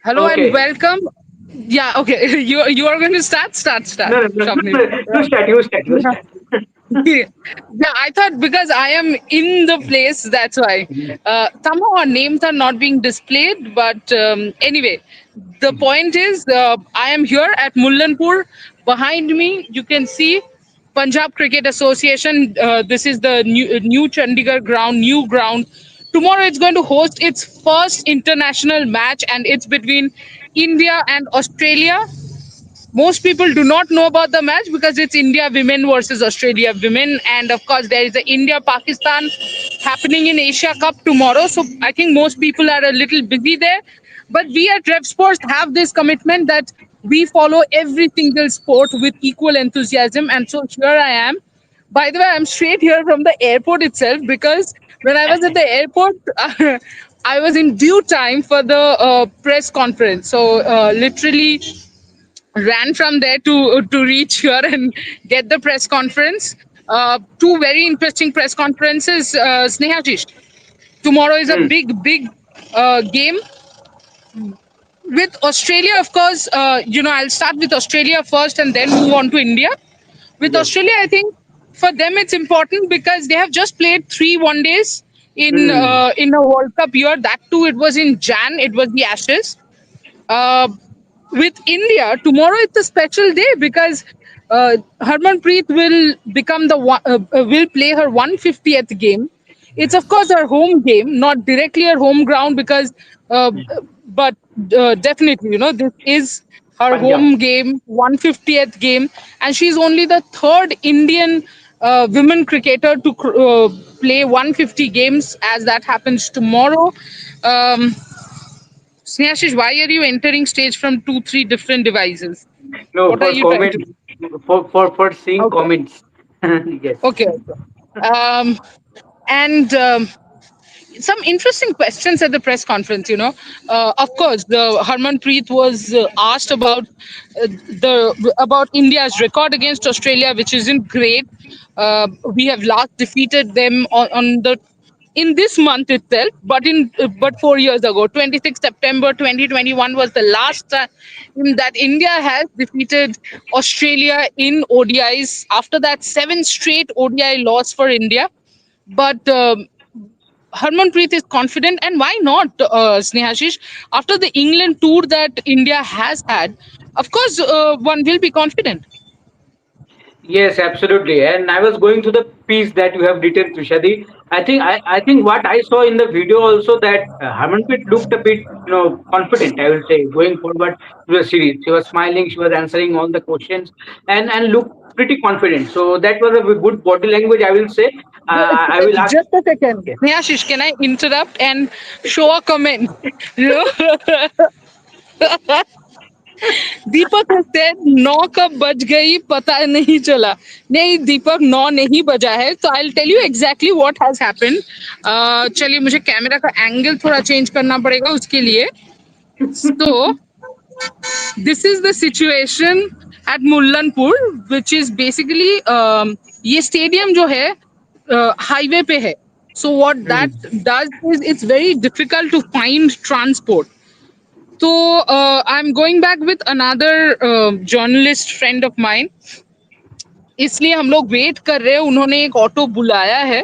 Hello and Okay. welcome. Yeah, okay. You are going to start, No, no, no, Shopney. no. You start. You start. You Yeah. start. Yeah, I thought because I am in the place, that's why. Yes. Somehow our names are not being displayed, but anyway, the point is, I am here at Mullanpur. Behind me, you can see Punjab Cricket Association. This is the new Chandigarh ground, new ground. Tomorrow, it's going to host its first international match, and it's between India and Australia. Most people do not know about the match because it's India women versus Australia women, and of course there is the India Pakistan happening in Asia Cup tomorrow. So I think most people are a little busy there, but we at Rev Sports have this commitment that we follow every single sport with equal enthusiasm, and so here I am. By the way, I'm straight here from the airport itself because when I was at the airport, I was in due time for the press conference. So literally ran from there to reach here and get the press conference. Two very interesting press conferences. Snehajish, tomorrow is a Hmm. big game with Australia. Of course, I'll start with Australia first and then move on to India. With Yes. Australia, I think for them it's important because they have just played three one days Hmm. in a World Cup year. That too, it was in Jan. It was the Ashes. Uh, with India, tomorrow it's a special day because Harmanpreet will become will play her 150th game. It's of course her home game, not directly her home ground because, uh, but definitely, this is her Punjab. home game, 150th game, and she's only the third Indian women cricketer to play 150 games as that happens tomorrow. Um, Snehashish, why are you entering stage from two, three different devices? No, What are for you trying to comments. do? For seeing Okay, comments. Yes. okay. And some interesting questions at the press conference. Of course, the Harmanpreet was asked about India's record against Australia, which isn't great. We have last defeated them on the in this month itself, but 4 years ago, 26 September 2021 was the last time that India has defeated Australia in ODIs. After that, seven straight ODI loss for India. But Harmanpreet is confident, and why not, Snehashish? After the England tour that India has had, of course, one will be confident. Yes, absolutely. And I was going to the piece that you have written, Tushadi. I think what I saw in the video also that Harmanpreet looked a bit, confident. I will say going forward to the series, she was smiling, she was answering all the questions, and looked pretty confident. So that was a good body language. I will say. I will ask. Just a second. Yes. Snehashish, can I interrupt and show a comment? You know, Deepak has said 9 कब बज गई पता नहीं चला. नहीं दीपक 9 नहीं बजा है. So I'll tell you exactly what has happened. चलिए मुझे कैमरा का एंगल थोड़ा चेंज करना पड़ेगा उसके लिए. So this is the situation at Mullanpur, which is basically ये stadium जो है highway पे है. So what that Hmm. does is it's very difficult to find transport. So I'm going back with another journalist friend of mine. इसलिए हम लोग wait कर रहे हैं. उन्होंने एक ऑटो बुलाया है.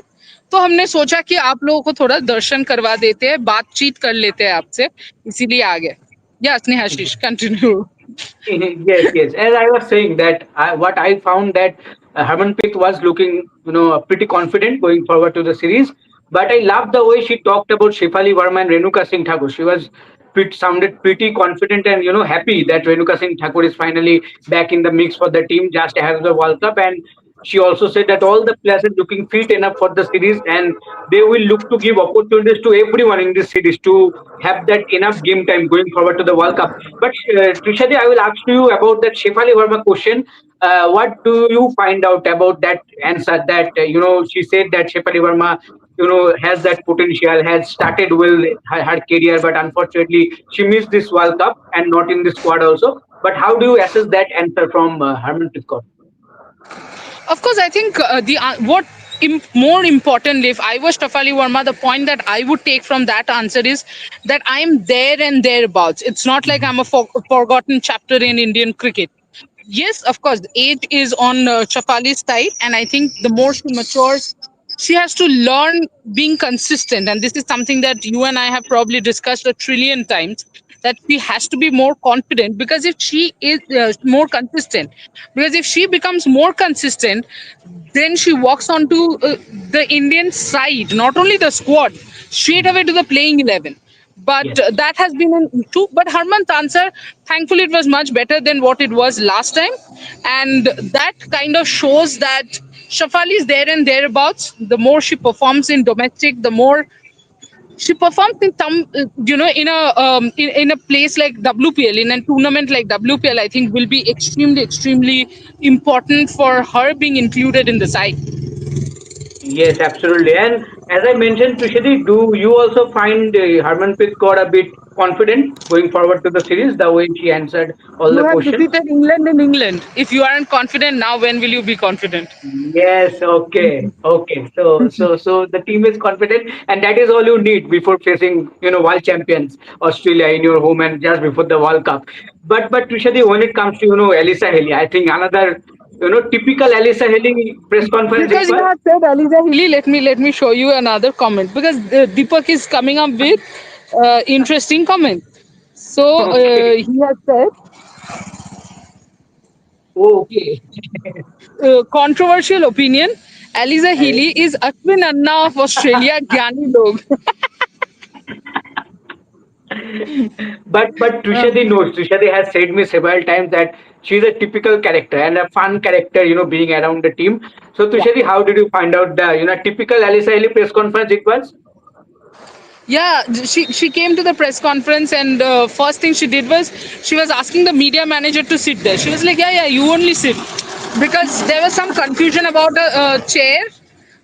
तो हमने सोचा कि आप लोगों को थोड़ा दर्शन करवा देते हैं, बातचीत कर लेते हैं आपसे, इसीलिए आ गए. या Snehashish continue. Yes, yes. As I was saying that what I found that Harmanpreet was looking, pretty confident going forward to the series. But I loved the way she talked about Shefali Verma and Renuka Singh Thakur. She was sounded pretty confident and happy that Renuka Singh Thakur is finally back in the mix for the team just ahead of the World Cup. And she also said that all the players are looking fit enough for the series and they will look to give opportunities to everyone in this series to have that enough game time going forward to the World Cup. But Trishadi, I will ask you about that Shefali Verma question. What do you find out about that answer? That she said that Shefali Verma, has that potential, has started well her career, but unfortunately she missed this World Cup and not in the squad also. But how do you assess that answer from Harmanpreet Kaur? Of course, I think what more importantly, if I was Shafali Verma, the point that I would take from that answer is that I'm there and thereabouts. It's not like I'm a forgotten chapter in Indian cricket. Yes, of course, the age is on Shafali's side, and I think the more she matures, she has to learn being consistent. And this is something that you and I have probably discussed a trillion times. That she has to be more confident, because if she is more consistent, because if she becomes more consistent, then she walks onto the Indian side, not only the squad, straight away to the playing 11. But Yes. that has been an issue. But Harman's answer, thankfully, it was much better than what it was last time. And that kind of shows that Shafali is there and thereabouts. The more she performs in domestic, the more she performs in some, in a place like WPL, in a tournament like WPL, I think will be extremely, extremely important for her being included in the side. Yes, absolutely. And as I mentioned, Tushadi, do you also find Harmanpreet Kaur a bit confident going forward to the series, the way she answered all You the have questions? defeated England in England. If you aren't confident now, when will you be confident? Yes, okay, okay. So the team is confident, and that is all you need before facing, world champions Australia in your home and just before the World Cup. But Tushadi, when it comes to Alyssa Healy, I think another typical Alyssa Healy press conference it Because you was. have said Alyssa Healy, let me show you another comment, because Deepak is coming up with interesting comment. So Okay, he has said, okay. controversial opinion. Alyssa Healy is Ashwin Anna of Australia, Gyani Log. But Trishadi knows. Trishadi has said me several times that she's a typical character and a fun character, being around the team. So Yeah. Trishadi, how did you find out the typical Alyssa Healy press conference it was? Yeah, she came to the press conference, and first thing she did was she was asking the media manager to sit there. She was like, "Yeah, yeah, you only sit," because there was some confusion about a chair.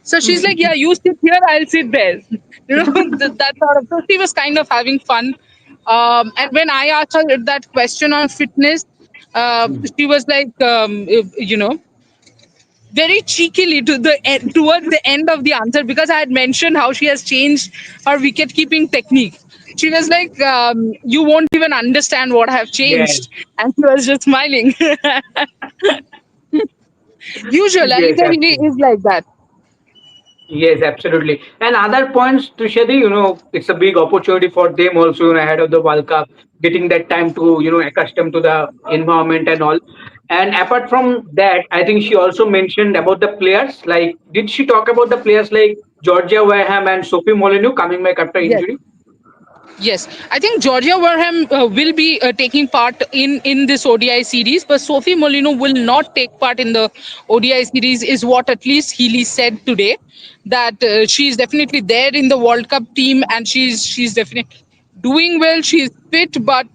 So she's like, "Yeah, you sit here, I'll sit there." That sort of. So she was kind of having fun. And when I asked her that question on fitness, she was like, very cheekily to the end, towards the end of the answer, because I had mentioned how she has changed her wicket keeping technique. She was like, "You won't even understand what I have Yes, changed," and she was just smiling. Usual, yes, Alisa Healy absolutely. is like that. Yes, absolutely. And other points, Tushadi, it's a big opportunity for them also, ahead of the World Cup, getting that time to, accustom to the environment and all. And apart from that, I think she also mentioned about the players. Like, did she talk about the players like Georgia Wareham and Sophie Molyneux coming back after Yes. injury? Yes, I think Georgia Warham will be taking part in this ODI series, but Sophie Molino will not take part in the ODI series, is what at least Healy said today. That she's definitely there in the World Cup team, and she's definitely doing well. She's fit, but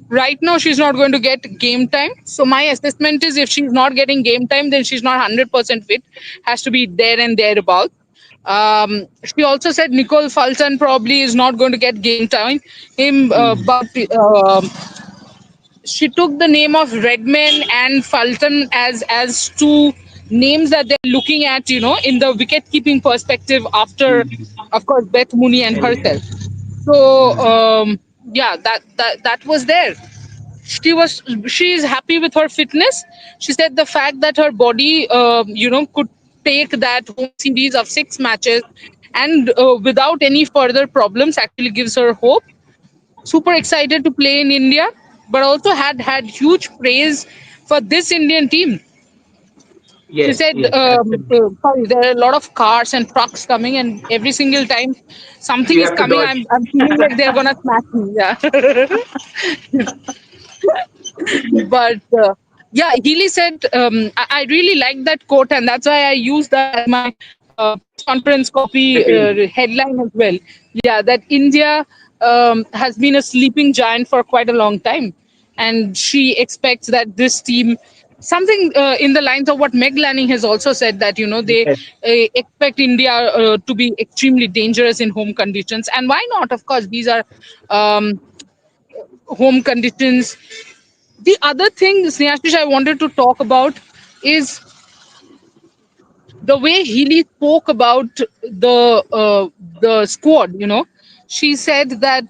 right now she's not going to get game time. So my assessment is, if she's not getting game time, then she's not 100% fit. Has to be there and thereabouts. She also said Nicole Fulton probably is not going to get game time. But she took the name of Redman and Fulton as two names that they're looking at, in the wicket keeping perspective after, of course, Beth Mooney and herself. So yeah, that was there. She is happy with her fitness. She said the fact that her body could take that home series of 6 matches and without any further problems actually gives her hope. Super excited to play in India, but also had huge praise for this Indian team. She Yes, said, yes, absolutely. sorry, there are a lot of cars and trucks coming, and every single time something You is have to coming, dodge. I'm feeling like they're gonna smash me. Yeah. But yeah, Healy said, I really like that quote, and that's why I use that as my press conference copy Tipping. headline as well. Yeah, that India has been a sleeping giant for quite a long time, and she expects that this team. Something in the lines of what Meg Lanning has also said, that they Yes, expect India to be extremely dangerous in home conditions, and why not? Of course, these are um, home conditions. The other thing, Snehashish, I wanted to talk about is the way Healy spoke about the squad, she said that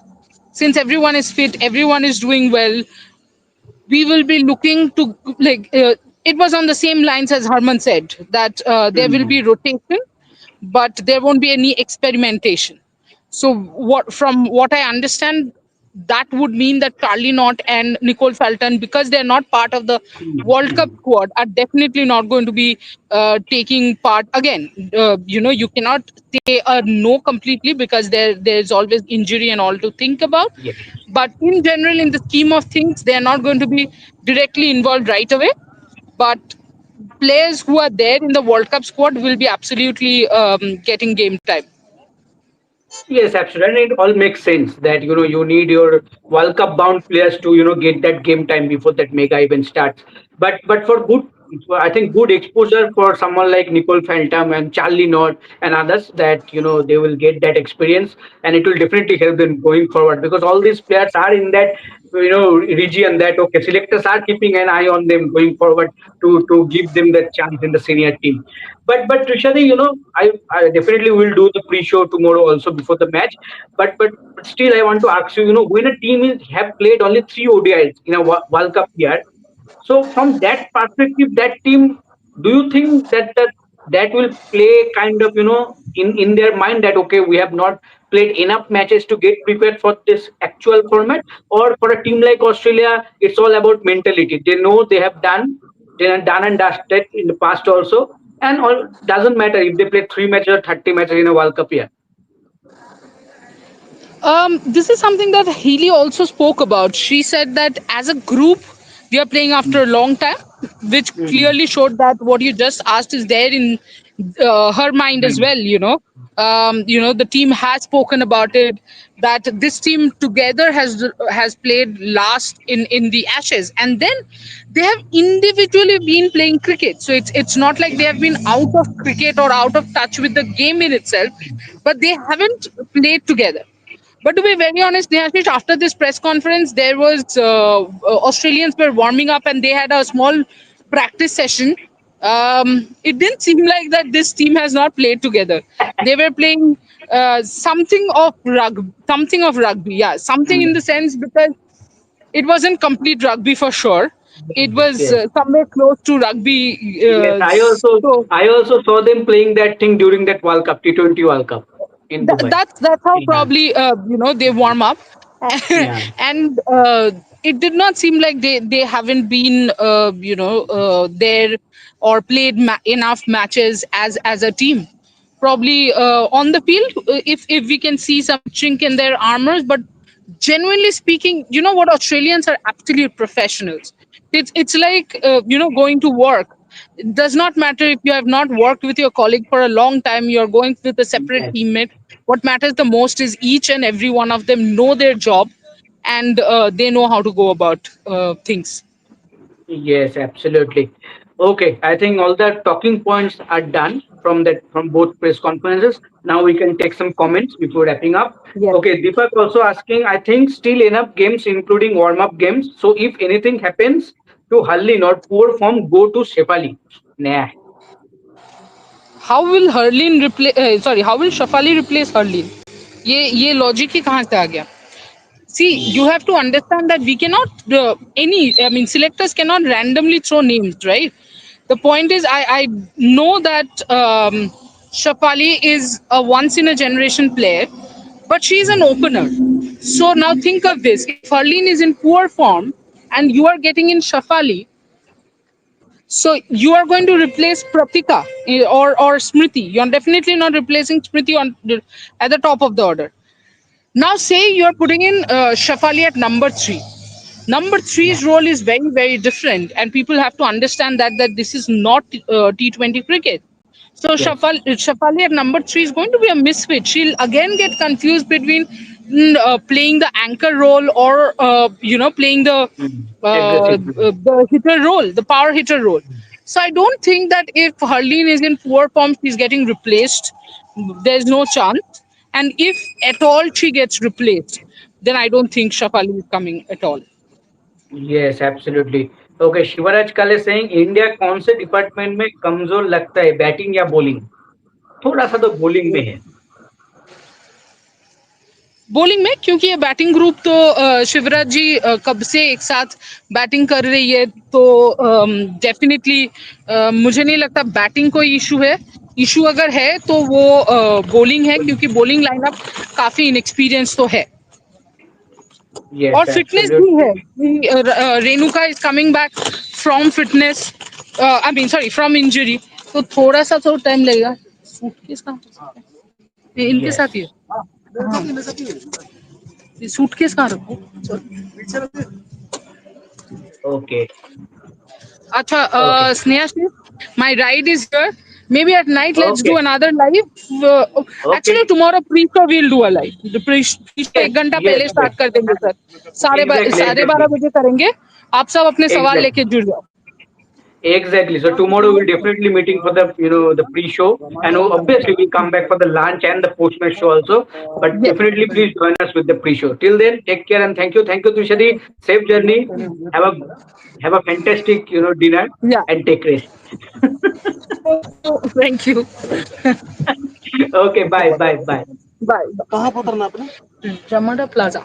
since everyone is fit, everyone is doing well, we will be looking to it was on the same lines as Harman said that there will be Mm. rotation, but there won't be any experimentation. So what I understand, that would mean that Charlie Knott and Nicole Felton, because they're not part of the Mm. World Cup Mm. squad, are definitely not going to be taking part again. You cannot say no completely, because there's always injury and all to think about. Yes. But in general, in the scheme of things, they are not going to be directly involved right away. But players who are there in the World Cup squad will be absolutely getting game time. Yes, absolutely. And it all makes sense that you need your World Cup bound players to get that game time before that mega event starts. But for good, I think good exposure for someone like Nicole Phantom and Charlie Nord and others, that they will get that experience, and it will definitely help them going forward, because all these players are in that region that okay, selectors are keeping an eye on them going forward to give them that chance in the senior team. But Trishadi, I definitely will do the pre-show tomorrow also before the match. But still, I want to ask you, when a team have played only three ODIs in a World Cup year, so from that perspective, that team, do you think that will play kind of in their mind that okay, we have not played enough matches to get prepared for this actual format, or for a team like Australia, it's all about mentality. They know they have done and dusted in the past also, and all doesn't matter if they play 3 matches or 30 matches in a World Cup year. This is something that Healy also spoke about. She said that as a group, we are playing after a long time, which Mm-hmm. clearly showed that what you just asked is there in her mind as well. The team has spoken about it, that this team together has played last in the Ashes, and then they have individually been playing cricket. So it's not like they have been out of cricket or out of touch with the game in itself, but they haven't played together. But to be very honest, Nehashish, after this press conference, there was Australians were warming up and they had a small practice session. It didn't seem like that this team has not played together. They were playing something of rugby, yeah, something in the sense, because it wasn't complete rugby for sure. It Yes, was yes. somewhere close to rugby. Yes, So I also saw them playing that thing during that World Cup, T20 World Cup in Dubai. that's how Yeah, probably they warm up. yeah, And it did not seem like they haven't been there or played enough matches as a team. Probably on the field, if we can see some chink in their armors, but genuinely speaking, you know what, Australians are absolute professionals. It's like going to work. It does not matter if you have not worked with your colleague for a long time, you're going with a separate yes. teammate. What matters the most is each and every one of them know their job, and they know how to go about things. Yes, absolutely. Okay, I think all the talking points are done from both press conferences. Now we can take some comments before wrapping up. Yes. Okay, Deepak also asking, I think still enough games, including warm-up games. So if anything happens to Harlin or poor form, go to Shefali. Nah. How will Shafali replace Hurlin? ये logic ही कहाँ से आ गया? See, you have to understand that we cannot selectors cannot randomly throw names, right? The point is, I know that Shafali is a once in a generation player, but she is an opener. So now think of this: if Harleen is in poor form and you are getting in Shafali, so you are going to replace Pratika or Smriti. You're definitely not replacing Smriti at the top of the order. Now, say you're putting in Shafali at number three. Number Yeah. three's role is very, very different, and people have to understand that this is not T20 cricket. So Yes. Shafali at number three is going to be a misfit. She'll again get confused between playing the anchor role or playing Mm. Aggressive. the hitter role, the power hitter role. So I don't think that if Harleen is in poor form, she's getting replaced. There's no chance. And if at all she gets replaced, then I don't think Shafali is coming at all. Yes, absolutely. Okay, Shivraj काले Singh, India कौन से department में कमजोर लगता है, batting या bowling? थोड़ा सा तो बॉलिंग में है। बॉलिंग में, क्योंकि ये बैटिंग ग्रुप तो शिवराज जी कब से एक साथ बैटिंग कर रही है, तो डेफिनेटली मुझे नहीं लगता बैटिंग कोई इशू है। इशू अगर है तो वो बॉलिंग है, क्योंकि बॉलिंग लाइनअप काफी इनएक्सपीरियंस तो है और यस, फिटनेस भी एब्सोल्युटली। है कि, Renuka is coming back from fitness, I mean sorry from injury, तो थोड़ा सा तो टाइम लगेगा। सूटकेस कहाँ पे? ये इनके यस। साथ ही है। हाँ, ये सूटकेस कहाँ रखो? ओके। अच्छा, okay. Sneha, my ride is here. Maybe at night let's okay. do another live. Okay. Actually, tomorrow pre-show we'll do a live. The pre-show yes, एक घंटा यस, पहले यस। स्टार्ट कर देंगे सर। एग्जैक्टली, साढ़े बारह exactly, बजे करेंगे। आप सब अपने सवाल लेके एग्जैक्टली, जुड़ जाओ। exactly. So tomorrow we'll definitely meeting for the the pre-show, and obviously we'll come back for the lunch and the post-match show also. But Yes. definitely please join us with the pre-show. Till then, take care and thank you Tushadi. Safe journey. Have a have a fantastic dinner Yeah. and take rest. Thank you. Okay, bye, bye, bye. Bye. कहाँ पर उतरना आपने? Ramada Plaza.